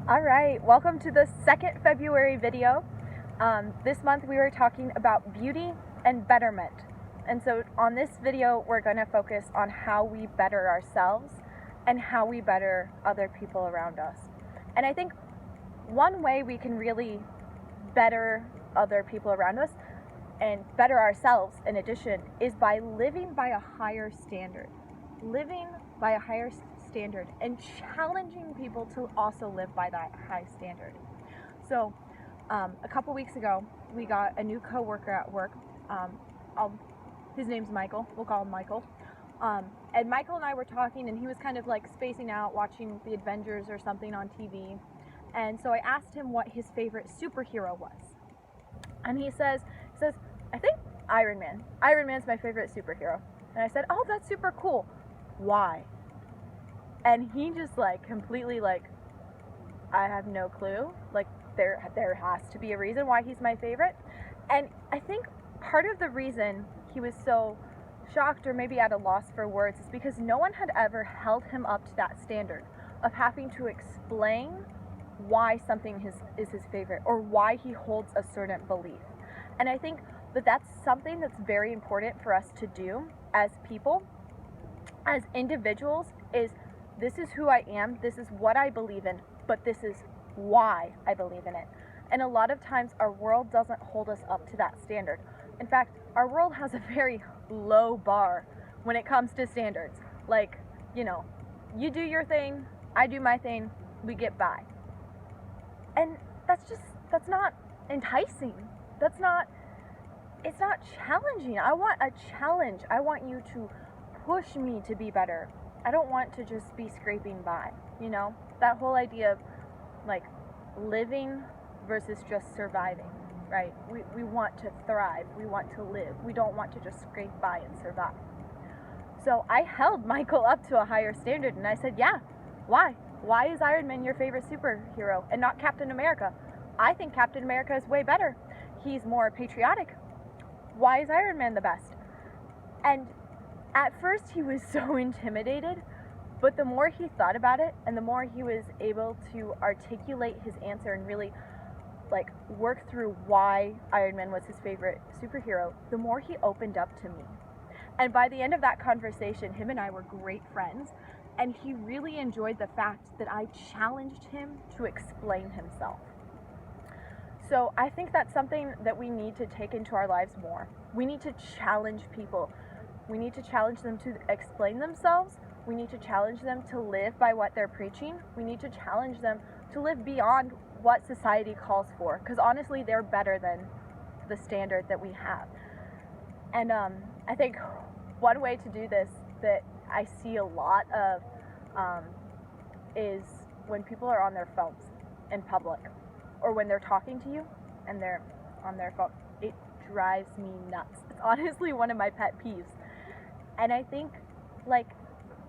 Alright, welcome to the second February video. This month we were talking about beauty and betterment. And so on this video we're going to focus on how we better ourselves and how we better other people around us. And I think one way we can really better other people around us and better ourselves in addition is by living by a higher standard. Living by a higher standard and challenging people to also live by that high standard. So a couple weeks ago we got a new coworker at work. His name's Michael, we'll call him Michael. And Michael and I were talking, and he was kind of like spacing out watching the Avengers or something on TV. And so I asked him what his favorite superhero was, and he says I think Iron Man. Iron Man's my favorite superhero. And I said, oh, that's super cool. Why? And he just like completely like, I have no clue. Like there has to be a reason why he's my favorite. And I think part of the reason he was so shocked or maybe at a loss for words is because no one had ever held him up to that standard of having to explain why something is his favorite or why he holds a certain belief. And I think that that's something that's very important for us to do as people, as individuals, is this is who I am, this is what I believe in, but this is why I believe in it. And a lot of times our world doesn't hold us up to that standard. In fact, our world has a very low bar when it comes to standards. Like, you know, you do your thing, I do my thing, we get by. And that's not enticing. It's not challenging. I want a challenge. I want you to push me to be better. I don't want to just be scraping by, you know? That whole idea of like living versus just surviving, right? We want to thrive. We want to live. We don't want to just scrape by and survive. So I held Michael up to a higher standard and I said, yeah, why? Why is Iron Man your favorite superhero and not Captain America? I think Captain America is way better. He's more patriotic. Why is Iron Man the best? And at first he was so intimidated, but the more he thought about it and the more he was able to articulate his answer and really like work through why Iron Man was his favorite superhero, the more he opened up to me. And by the end of that conversation, him and I were great friends, and he really enjoyed the fact that I challenged him to explain himself. So I think that's something that we need to take into our lives more. We need to challenge people. We need to challenge them to explain themselves. We need to challenge them to live by what they're preaching. We need to challenge them to live beyond what society calls for. Because honestly, they're better than the standard that we have. And I think one way to do this that I see a lot of is when people are on their phones in public, or when they're talking to you and they're on their phone. It drives me nuts. It's honestly one of my pet peeves. And I think, like,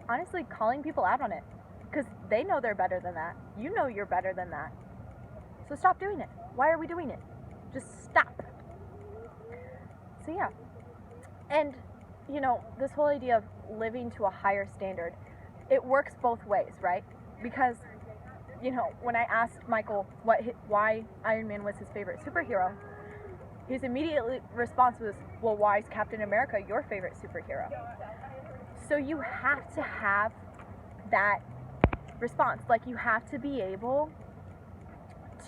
honestly, calling people out on it, because they know they're better than that. You know you're better than that. So stop doing it. Why are we doing it? Just stop. So yeah. And, you know, this whole idea of living to a higher standard, it works both ways, right? Because, you know, when I asked Michael why Iron Man was his favorite superhero, his immediate response was, well, why is Captain America your favorite superhero? So you have to have that response. Like, you have to be able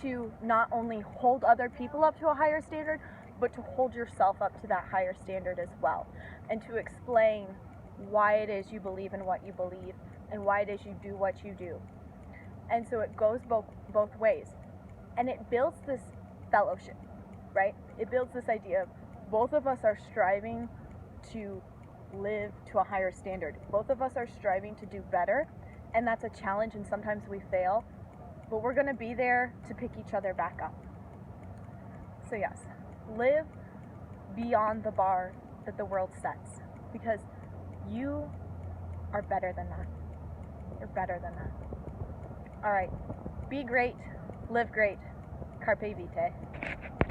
to not only hold other people up to a higher standard, but to hold yourself up to that higher standard as well. And to explain why it is you believe in what you believe and why it is you do what you do. And so it goes both ways. And it builds this fellowship, right? It builds this idea of both of us are striving to live to a higher standard. Both of us are striving to do better, and that's a challenge, and sometimes we fail, but we're going to be there to pick each other back up. So yes, live beyond the bar that the world sets, because you are better than that. You're better than that. All right, be great, live great, Carpe Vitae.